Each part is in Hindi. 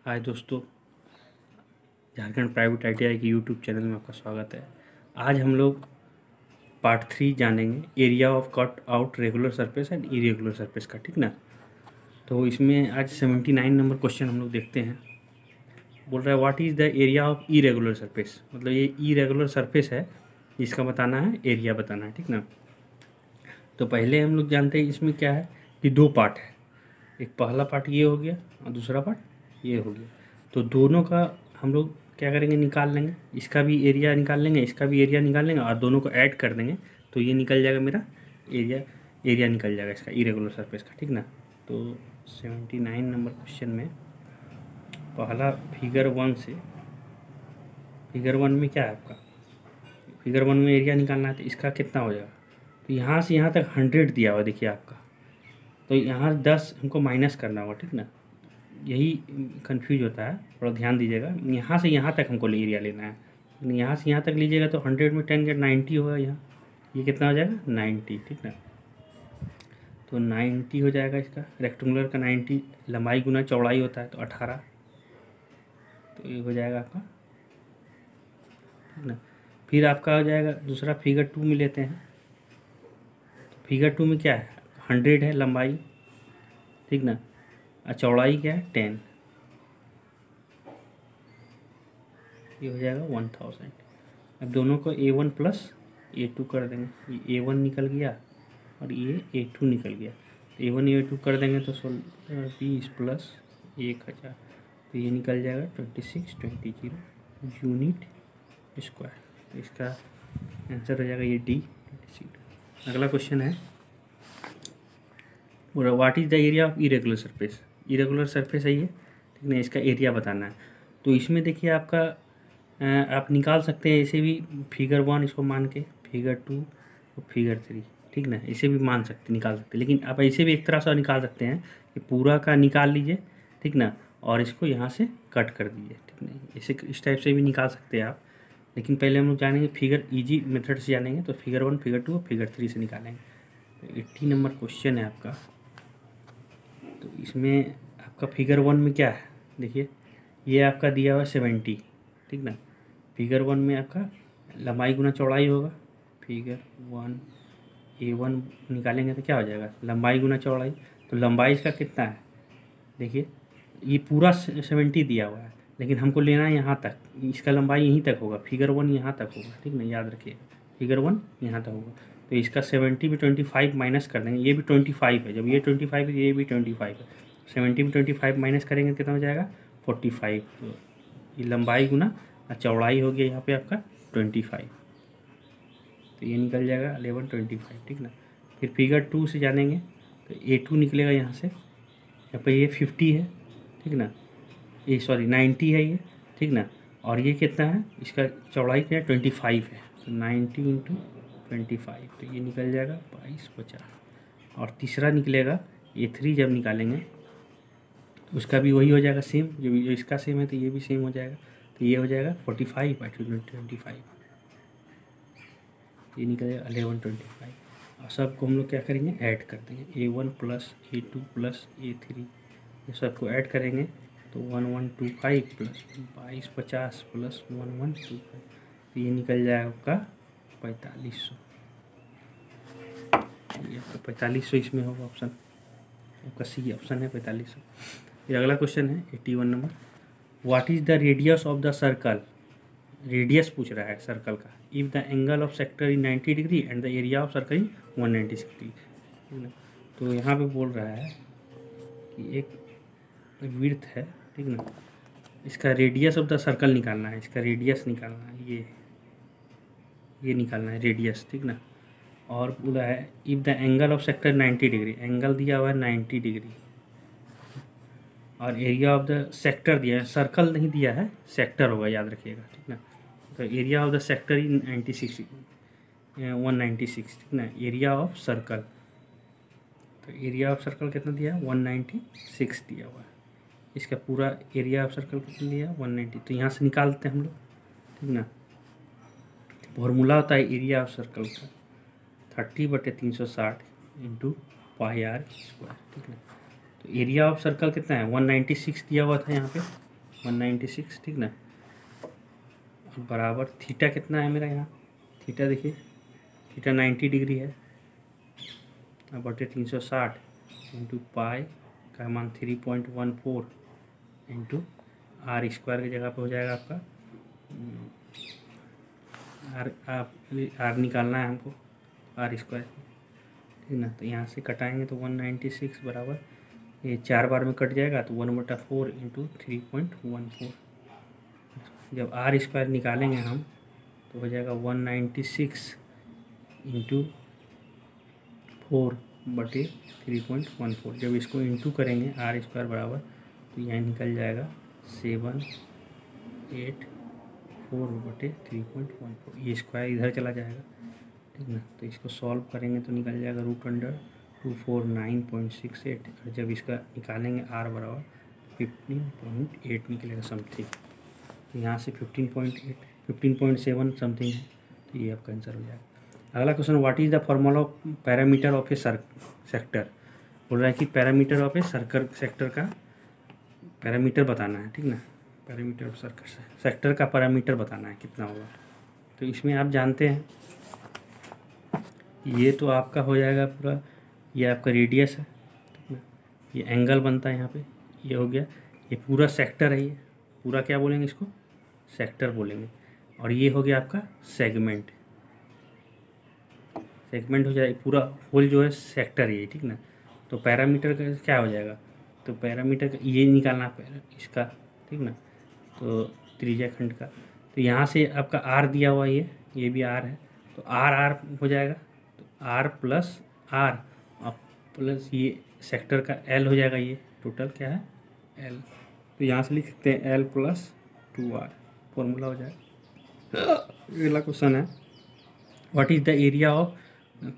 हाय दोस्तों, झारखंड प्राइवेट ITI के यूट्यूब चैनल में आपका स्वागत है। आज हम लोग पार्ट 3 जानेंगे area of cut out regular surface and irregular surface का, ठीक ना। तो इसमें आज 79 नंबर क्वेश्चन हम लोग देखते हैं। बोल रहा है what is the area of irregular surface, मतलब ये इरेगुलर सरफेस है जिसका बताना है, एरिया बताना है, ठीक ना। तो पहले हम लोग जानते हैं इसमें क्या है कि दो पार्ट है। एक पहला पार्ट ये हो गया और दूसरा पार्ट ये हो गया। तो दोनों का हम लोग क्या करेंगे, निकाल लेंगे। इसका भी एरिया निकाल लेंगे, इसका भी एरिया निकाल लेंगे और दोनों को ऐड कर देंगे तो ये निकल जाएगा मेरा एरिया निकल जाएगा इसका इरेगुलर सरफेस का, ठीक ना। तो 79 नंबर क्वेश्चन में पहला फिगर 1 से, फिगर 1 में क्या है आपका, फिगर 1 में एरिया निकालना है तो इसका कितना हो जाएगा। तो यहाँ से यहाँ तक 100 दिया हुआ देखिए आपका, तो यहाँ 10 हमको माइनस करना होगा, ठीक ना। यही कंफ्यूज होता है, थोड़ा ध्यान दीजिएगा। यहाँ से यहाँ तक हमको एरिया लेना है, यहाँ से यहाँ तक लीजिएगा तो 100 में 10 के 90 होगा। यहाँ ये कितना हो जाएगा 90, ठीक ना। तो 90 हो जाएगा इसका, रेक्टेंगुलर का 90 लंबाई गुना चौड़ाई होता है तो 18, तो ये हो जाएगा आपका, ठीक ना। फिर आपका हो जाएगा दूसरा फिगर 2 में लेते हैं। फिगर 2 में क्या है, 100 है लंबाई, ठीक ना, और चौड़ाई क्या है 10, ये हो जाएगा 1000। अब दोनों को A1 प्लस A2 कर देंगे। ये A1 निकल गया और ये A2 निकल गया। तो A1 A2 कर देंगे तो 20 प्लस 1000, तो ये निकल जाएगा 2620 यूनिट स्क्वायर। तो इसका आंसर हो जाएगा ये D 26। अगला क्वेश्चन है what is the area of irregular surface. Irregular surface है ये, ठीक ना, इसका एरिया बताना है। तो इसमें देखिए आपका आप निकाल सकते हैं ऐसे भी, फिगर 1 इसको मान के, फिगर 2 और फिगर 3, ठीक ना, इसे भी मान सकते, निकाल सकते। लेकिन आप ऐसे भी एक तरह से निकाल सकते हैं कि पूरा का निकाल लीजिए, ठीक ना, और इसको यहाँ से कट कर दीजिए, ठीक ना। इसे इस टाइप से भी निकाल सकते हैं आप। लेकिन पहले हम लोग जानेंगे फिगर इजी मेथड से जानेंगे, तो फिगर 1, फिगर 2 और फिगर 3 से निकालेंगे। तो 80 नंबर क्वेश्चन है आपका। तो इसमें आपका फिगर 1 में क्या है, देखिए ये आपका दिया हुआ है 70, ठीक ना। फिगर 1 में आपका लंबाई गुना चौड़ाई होगा। फिगर 1 A1 निकालेंगे तो क्या हो जाएगा, लंबाई गुना चौड़ाई। तो लंबाई इसका कितना है, देखिए ये पूरा 70 दिया हुआ है, लेकिन हमको लेना है यहाँ तक, इसका लंबाई यहीं तक होगा। फिगर 1 यहाँ तक होगा, ठीक ना, याद रखिए फिगर 1 यहाँ तक होगा। तो इसका 70 में 25 माइनस कर देंगे, ये भी 25 है, जब ये 25 है ये भी 25 है। 70 में 25 माइनस करेंगे तो कितना हो जाएगा 45। तो ये लंबाई गुना चौड़ाई हो गया यहाँ पे आपका 25, तो ये निकल जाएगा 1125, ठीक ना। फिर फिगर 2 से जानेंगे तो A2 निकलेगा यहाँ से, यहाँ पे ये 50 है, ठीक ना, ये सॉरी 90 है ये, ठीक ना। और ये कितना है, इसका चौड़ाई क्या है 25 है, तो 90 इंटू 25, तो ये निकल जाएगा 2250। और तीसरा निकलेगा A3, जब निकालेंगे उसका भी वही हो जाएगा सेम, जो इसका सेम है तो ये भी सेम हो जाएगा। तो ये हो जाएगा 45/25, ये निकलेगा 1125। और सबको हम लोग क्या करेंगे, ऐड कर देंगे, A1 plus A2 plus A3, ये सबको ऐड करेंगे तो 1125 प्लस 2250 प्लस 1125, तो ये निकल जाएगा आपका 4500। ये आपका 4500 इसमें होगा ऑप्शन, आपका सी ऑप्शन है 4500। ये अगला क्वेश्चन है 81 number, what is the radius of the circle. Radius पूछ रहा है सर्कल का। If the angle of sector in 90 degree and the area of circle in 196 degree. तो यहाँ पे बोल रहा है कि एक विड्थ है, ठीक ना, इसका रेडियस ऑफ द सर्कल निकालना है, इसका रेडियस निकालना है, ये निकालना है रेडियस, ठीक ना। और बोला है if the angle of sector 90 degree, angle दिया हुआ है 90 डिग्री, और एरिया ऑफ द सेक्टर दिया है, सर्कल नहीं दिया है, सेक्टर होगा, याद रखिएगा, ठीक ना। तो area of the sector in 196, ठीक ना, एरिया ऑफ सर्कल, तो एरिया ऑफ सर्कल कितना दिया है 196 दिया हुआ है। इसका पूरा एरिया ऑफ सर्कल कितना दिया है 190, तो यहाँ से निकालते हैं हम लोग, ठीक ना। फॉर्मूला होता है एरिया ऑफ सर्कल का 30/360 इंटू पाई r स्क्वायर, ठीक ना। तो एरिया ऑफ सर्कल कितना है 196 दिया हुआ था यहाँ पे, 196, ठीक ना। बराबर थीटा कितना है मेरा यहाँ, थीटा देखिए, थीटा 90 डिग्री है, बटे 360 इंटू पाई का मान 3.14 इंटू आर स्क्वायर की जगह पे हो जाएगा आपका आर निकालना है हमको, आर स्क्वायर, ठीक ना। तो यहाँ से कटाएंगे तो 196 बराबर, ये 4 बार में कट जाएगा तो 1/4 इंटू 3.14। जब आर स्क्वायर निकालेंगे हम तो हो जाएगा 196 इंटू 4/3.14। जब इसको इंटू करेंगे आर स्क्वायर बराबर तो यहाँ निकल जाएगा 784/3.14। ये स्क्वायर इधर चला जाएगा, ठीक ना। तो इसको सॉल्व करेंगे तो निकल जाएगा √249.68, और जब इसका निकालेंगे आर बराबर 15.8 निकलेगा समथिंग। तो यहाँ से 15.8 15.7 समथिंग है, तो ये आपका आंसर हो जाएगा। अगला question, what is the formula of parameter of A sector. बोल रहा है कि parameter of a circle sector का पैरामीटर बताना है, ठीक ना। पैरामीटर ऑफ सर्कल सेक्टर का पैरामीटर बताना है कितना होगा। तो इसमें आप जानते हैं ये तो आपका हो जाएगा पूरा, ये आपका रेडियस है, ठीक ना। ये एंगल बनता है यहाँ पे, ये हो गया, ये पूरा सेक्टर है, ये पूरा क्या बोलेंगे इसको, सेक्टर बोलेंगे। और ये हो गया आपका सेगमेंट, सेगमेंट हो जाएगा, पूरा होल जो है सेक्टर ये, ठीक ना। तो पैरामीटर का क्या हो जाएगा, तो पैरामीटर का ये निकालना इसका, ठीक ना। तो त्रिज्या खंड का, तो यहाँ से आपका आर दिया हुआ ये भी आर है, तो आर आर हो जाएगा, तो आर प्लस आर प्लस ये सेक्टर का एल हो जाएगा, ये टोटल क्या है एल। तो यहाँ से लिख सकते हैं एल प्लस 2r, फॉर्मूला हो जाएगा। अगला क्वेश्चन है, what is the area of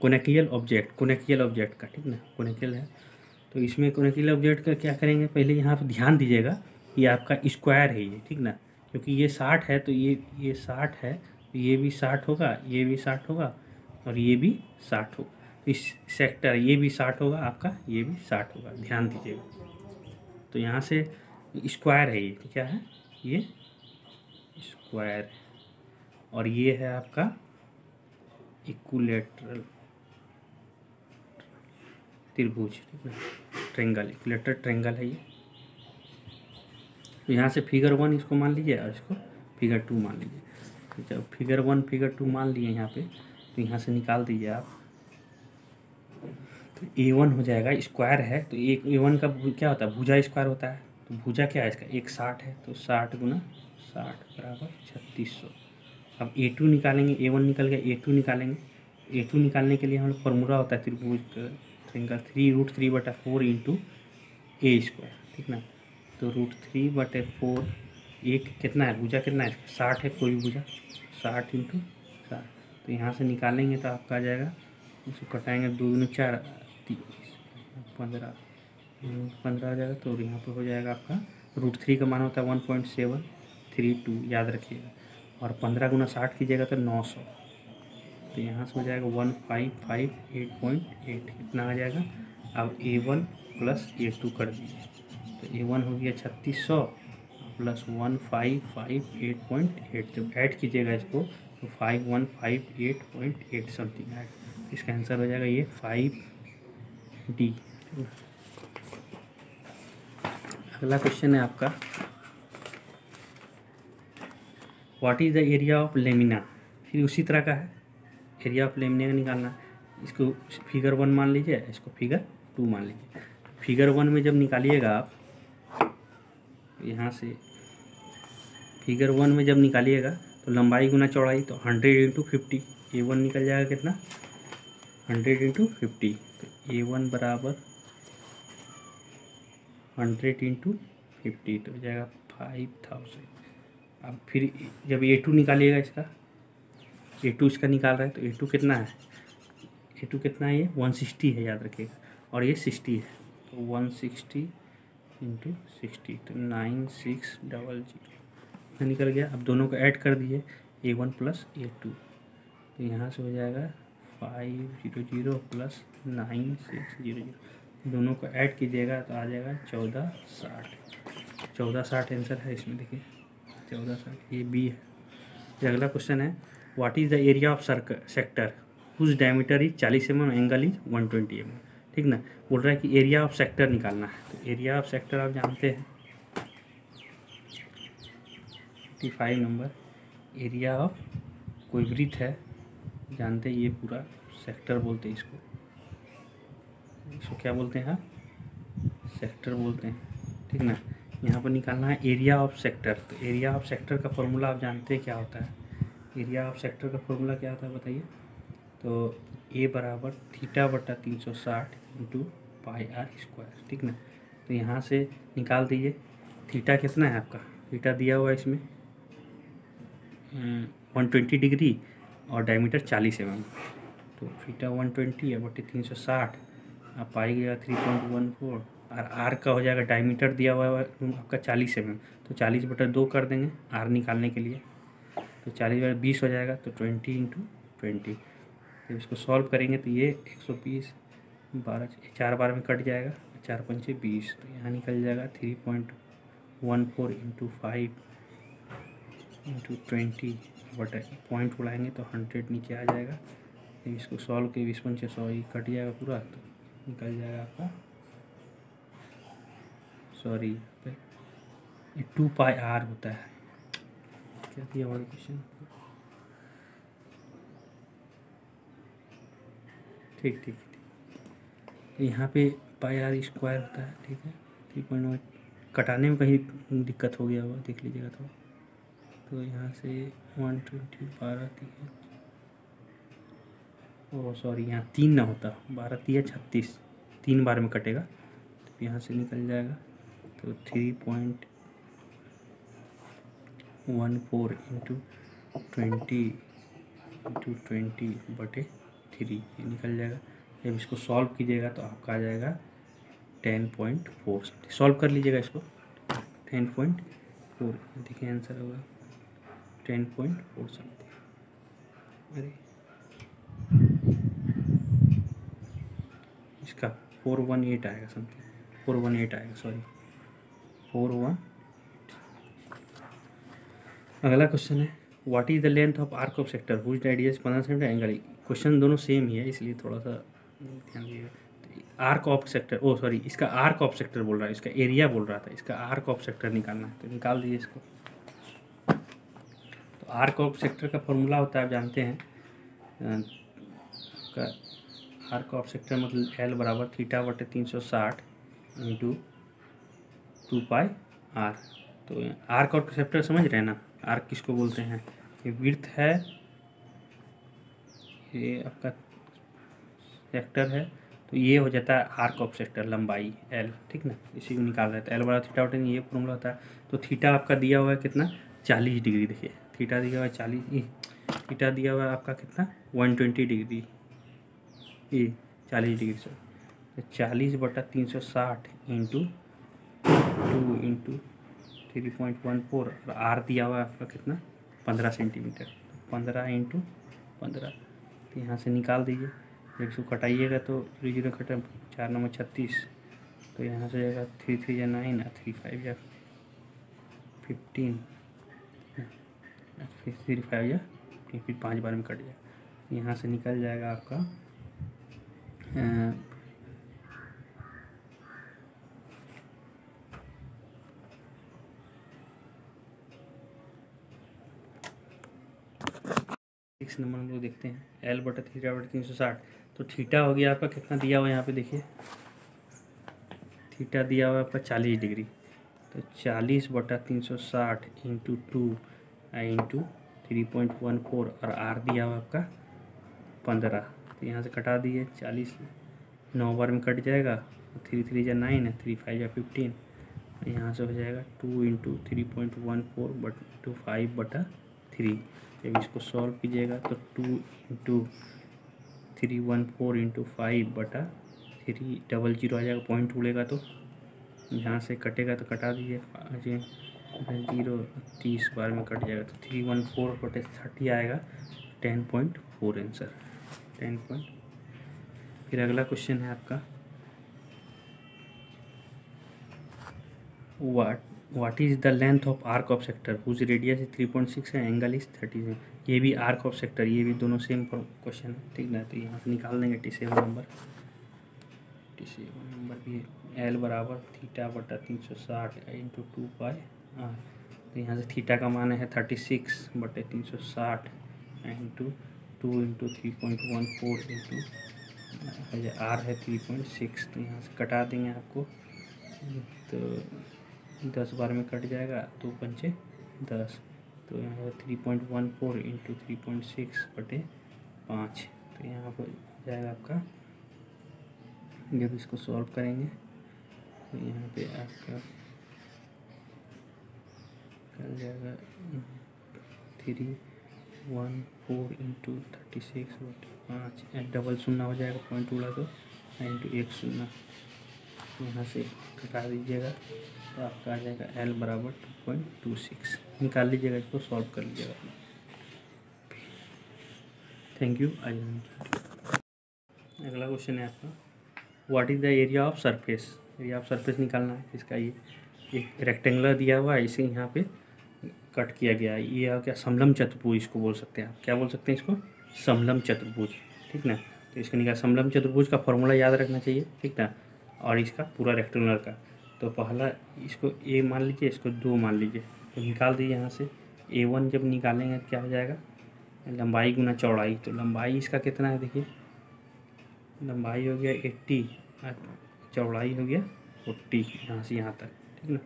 conical object, conical object का, ठीक ना, कोनिकल है। तो इसमें कोनिकल ऑब्जेक्ट का क्या करेंगे, पहले यहाँ पर ध्यान दीजिएगा, ये आपका स्क्वायर है ये, ठीक ना, क्योंकि ये 60 है तो ये 60 है, तो ये भी 60 होगा, ये भी 60 होगा, और ये भी 60 होगा। इस सेक्टर ये भी 60 होगा आपका, ये भी 60 होगा, ध्यान दीजिएगा। तो यहाँ से स्क्वायर है ये, तो क्या है ये स्क्वायर, और ये है आपका इक्विलेटरल त्रिभुज, ठीक है, ट्रेंगल, इक्विलेटरल ट्रेंगल है ये। तो यहाँ से फिगर 1 इसको मान लीजिए और इसको फिगर 2 मान लीजिए। तो जब फिगर 1 फिगर 2 मान लिए यहाँ पे, तो यहाँ से निकाल दीजिए आप, तो A1 हो जाएगा, स्क्वायर है तो एक A1 का क्या होता है, भुजा स्क्वायर होता है। तो भुजा क्या है इसका, एक 60 है, तो 60 गुना 60 बराबर 3600। अब A2 निकालेंगे, A1 निकल गया, A2 निकालेंगे। A2 निकालने के लिए हम लोग फॉर्मूला होता है त्रिभुज का, ट्रेंगल 3√3/4 इंटू ए स्क्वायर, ठीक ना। तो √3/4 एक कितना है, भुजा कितना है, 60 है, कोई भुजा 60 इंटू 60। तो यहाँ से निकालेंगे तो आपका आ जाएगा, इसको कटाएंगे 2 दूनी 4 15 15 आ जाएगा। तो यहाँ पे हो जाएगा आपका √3 का मान होता है 1.732, याद रखिएगा, और 15 गुना 60 कीजिएगा तो 900। तो यहाँ से हो जाएगा 1558.8, इतना आ जाएगा। अब A1 प्लस A2 कर दीजिए, तो A1 हो गया 3600 प्लस 1558.8, जब ऐड कीजिएगा इसको तो 5158.8 समथिंग ऐड, इसका आंसर हो जाएगा ये 5D। अगला क्वेश्चन है आपका, what is the area of lamina. फिर उसी तरह का है, एरिया ऑफ लेमिना का निकालना है। इसको फिगर 1 मान लीजिए, इसको फिगर 2 मान लीजिए। फिगर 1 में जब निकालिएगा आप, यहाँ से फिगर 1 में जब निकालिएगा तो लंबाई गुना चौड़ाई, तो 100 इंटू 50, A1 निकल जाएगा कितना 100 इंटू 50। तो A1 बराबर 100 इंटू 50, तो हो जाएगा 5000। अब फिर जब A2 निकालिएगा, इसका A2 इसका निकाल रहा है, तो A2 कितना है, A2 कितना है, ये 160 है, याद रखिएगा, और ये 60 है, तो 160 इंटू 60, तो 9600 निकल गया। अब दोनों को ऐड कर दिए, A1 प्लस A2, तो यहाँ से हो जाएगा 500 प्लस 9600, दोनों को ऐड कीजिएगा तो आ जाएगा 1460। 1460 आंसर है इसमें, देखिए 1460, ये बी है। ये अगला क्वेश्चन है, what is the area of sector whose diameter is 40 mm, angle is 120 mm। ठीक ना, बोल रहा है कि एरिया ऑफ सेक्टर निकालना है। तो एरिया ऑफ सेक्टर आप जानते हैं 55 नंबर, एरिया ऑफ कोई वृत्त है, जानते हैं ये पूरा सेक्टर बोलते हैं इसको, इसको क्या बोलते हैं, सेक्टर बोलते हैं। ठीक ना, यहाँ पर निकालना है एरिया ऑफ सेक्टर। तो एरिया ऑफ सेक्टर का फॉर्मूला आप जानते हैं क्या होता है, एरिया ऑफ सेक्टर का फॉर्मूला क्या होता है बताइए। तो ए बराबर थीटा बटा 360 इंटू पाई आर स्क्वायर। ठीक ना, तो यहाँ से निकाल दीजिए, थीटा कितना है आपका, थीटा दिया हुआ है इसमें 120 डिग्री और डायमीटर 40 mm। तो थीटा 120 है बटे 360, आप पाइएगा 3.14, और आर का हो जाएगा, डायमीटर दिया हुआ है आपका 40 mm, तो 40 बटा 2 कर देंगे आर निकालने के लिए, तो 40 बटा 20 हो जाएगा, तो 20 इंटू 20। जब इसको सॉल्व करेंगे तो ये 120, 12 4 बार में कट जाएगा, 4 पंचे 20, तो यहाँ निकल जाएगा 3.14 इंटू 5 इंटू 20 बटा पॉइंट उड़ाएंगे तो 100 नीचे आ जाएगा। जब इसको सॉल्व के 20 पंचे 100 ही कट जाएगा पूरा, तो निकल जाएगा आपका, सॉरी ये 2 पाई आर होता है। क्या दिया हमारा क्वेश्चन, ठीक ठीक ठीक, तो यहाँ पे पाई आर स्क्वायर होता है। ठीक है, 3.1 कटाने में कहीं दिक्कत हो गया होगा, देख लीजिएगा थोड़ा। तो यहाँ से 120 12 3, ओह सॉरी यहाँ 3 ना होता, 12 3 36, 3 बार में कटेगा, तो यहाँ से निकल जाएगा, तो 3.14 इंटू 20 बटे 3 ये निकल जाएगा। जब इसको सॉल्व कीजिएगा तो आपका आ जाएगा 10.4। सॉल्व कर लीजिएगा इसको, 10.4, देखिए आंसर होगा 10.4 समथिंग। अरे इसका 418 आएगा समथिंग, 418 आएगा, सॉरी 41। अगला क्वेश्चन है, what is the length of arc of sector whose radius 15 centimetre angle. Question दोनों सेम ही है इसलिए थोड़ा सा ध्यान दीजिएगा। Arc of sector, oh sorry इसका आर्क ऑफ सेक्टर बोल रहा है, इसका एरिया बोल रहा था, इसका आर्क ऑफ सेक्टर निकालना है, तो निकाल दीजिए इसको। तो आर्क ऑफ सेक्टर का फॉर्मूला होता है, आप जानते हैं का आर्क ऑफ सेक्टर मतलब एल बराबर थीटा बटे 360 इंटू 2 पाई आर। तो आर्क ऑफ सेक्टर समझ रहे हैं ना, आर्क किसको बोलते हैं, ये विड्थ है, ये आपका सेक्टर है, तो ये हो जाता है आर्क ऑफ सेक्टर, लंबाई एल। ठीक ना, इसी को निकाल रहे थे, एल बराबर थीटा बटे ये फॉर्मूला होता है। तो थीटा आपका दिया हुआ है कितना, 40 डिग्री, देखिए थीटा दिया हुआ है 40, थीटा दिया हुआ है आपका कितना 120 डिग्री, ये 40 डिग्री से, तो 40 बटा 360 इंटू 2 इंटू 3.14, और आर दिया हुआ है आपका कितना 15 सेंटीमीटर, 15 इंटू 15, तो यहाँ से निकाल दीजिए। जब इसको कटाइएगा तो 0 कटा 4 9 36, तो यहाँ से जाएगा 3 3 या 9, 3 5 या 15, फिर 3 5 या फिर 5 बार में कट जाएगा, यहाँ से निकल जाएगा आपका 6 नंबर हम लोग देखते हैं, एल बटा थीटा बटा 360। तो थीटा हो गया आपका कितना दिया हुआ है, यहाँ पे देखिए थीटा दिया हुआ है आपका 40 डिग्री, तो 40 बटा 360 इंटू 2 इंटू 3.14, और आर दिया हुआ आपका 15, तो यहाँ से कटा दिए 40, 9 बार में कट जाएगा, 3 3 या 9, 3 5 या 15, यहाँ से हो जाएगा 2 इंटू 3.14 बट 5 बटा 3। जब इसको सॉल्व कीजिएगा तो 2 इंटू 314 इंटू 5 बटा 3, 00 आ जाएगा, पॉइंट उड़ेगा तो यहाँ से कटेगा तो कटा दीजिए, 0 30 बार में कट जाएगा, तो 314 बटे 30 आएगा, 10.4 आंसर 10 पॉइंट। फिर अगला क्वेश्चन है आपका, what is the length of arc of sector whose radius is 3.6 है, एंगल इज 30 है। ये भी आर्क ऑफ सेक्टर, ये भी दोनों सेम क्वेश्चन है, ठीक ना। तो यहाँ से निकाल देंगे T7 नंबर भी L बराबर थीटा बटा 360 इंटू 2 पाई आर। तो यहाँ से थीटा का मान है 36 बटे 360 इंटू 2 इंटू 3.14 इंटू आर है 3.6। तो यहाँ से कटा देंगे आपको, तो 10 बार में कट जाएगा, 2 पंचे 10। तो यहाँ 3.14 इंटू 3.6 बटे 5। तो यहाँ पर जाएगा आपका, जब इसको सॉल्व करेंगे तो यहाँ पे आपका कर जाएगा 314 इंटू 36 बटे 5, डबल शून्य हो जाएगा, पॉइंट उड़ा तो इंटू 1 शून्य। यहाँ से कटा दीजिएगा तो आपका आ जाएगा L बराबर 2.26। निकाल लीजिएगा, इसको सॉल्व कर लीजिएगा। Thank you. अगला क्वेश्चन है आपका, what is the area of surface. Area of surface निकालना है इसका। ये एक रेक्टेंगुलर दिया हुआ है, इसे यहाँ पे कट किया गया है। ये क्या समलम चतुर्भुज इसको बोल सकते हैं आप। क्या बोल सकते हैं इसको? समलम चतुर्भुज, ठीक ना। तो इसका निकाल समलम चतुर्भुज का फॉर्मूला याद रखना चाहिए, ठीक ना। और इसका पूरा रेक्टेंगुलर का, तो पहला इसको A मान लीजिए, इसको 2 मान लीजिए। तो निकाल दीजिए यहाँ से। A1 जब निकालेंगे क्या हो जाएगा? लंबाई गुना चौड़ाई। तो लंबाई इसका कितना है देखिए, लंबाई हो गया 80 और चौड़ाई हो गया 40, यहाँ से यहाँ तक, ठीक ना।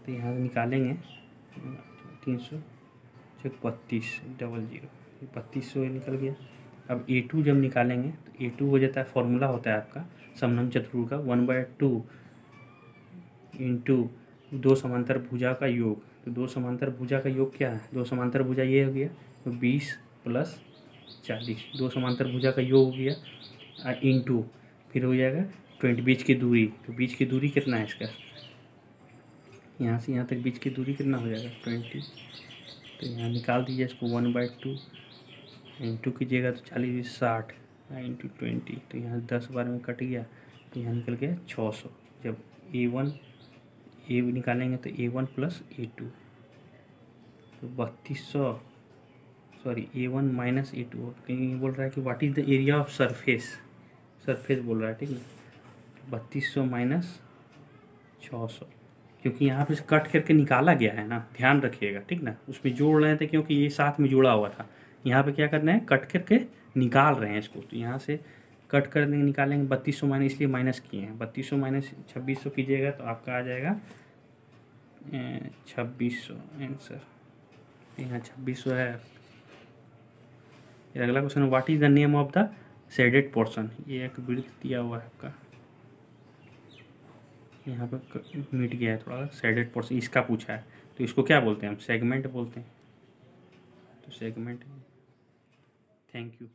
तो यहाँ से निकालेंगे 300 32 00 3200 निकल गया। अब A2 जब निकालेंगे तो A2 हो जाता है, फॉर्मूला होता है आपका समलम चतुर्भुज का 1/2 इंटू 2 समांतर भुजा का योग। तो 2 समांतर भुजा का योग क्या है? 2 समांतर भुजा ये हो गया, तो 20 + 40, 2 समांतर भुजा का योग हो गया, इंटू फिर हो जाएगा 20 बीच की दूरी। तो बीच की दूरी कितना है इसका? यहाँ से यहाँ तक बीच की दूरी कितना हो जाएगा? 20। तो यहाँ निकाल दीजिए इसको 1/2 इंटू कीजिएगा तो 40 × 60 इंटू 20। तो यहाँ 10 बार में कट गया, तो यहाँ निकल गया 600। जब A1 निकालेंगे तो A1 + A2 तो 3200, सॉरी A1 - A2। कहीं बोल रहा है कि what is the area of surface, surface बोल रहा है, ठीक है। 3200 - 600, क्योंकि यहाँ पे कट करके निकाला गया है ना, ध्यान रखिएगा, ठीक ना। उसमें जोड़ रहे थे क्योंकि ये साथ में जुड़ा हुआ था। यहाँ पे क्या करना है, कट करके निकाल रहे हैं इसको। तो यहाँ से कट कर देंगे, निकालेंगे 3200 माइनस, इसलिए माइनस किए हैं। 3200 माइनस 2600 कीजिएगा तो आपका आ जाएगा 2600 आंसर। यहाँ 2600 है। अगला question, what is the name of the shaded portion. ये एक वृत्त दिया हुआ है आपका, यहाँ पर मिट गया है थोड़ा, शेडेड पोर्शन इसका पूछा है। तो इसको क्या बोलते हैं हम? सेगमेंट बोलते हैं। तो सेगमेंट। Thank you.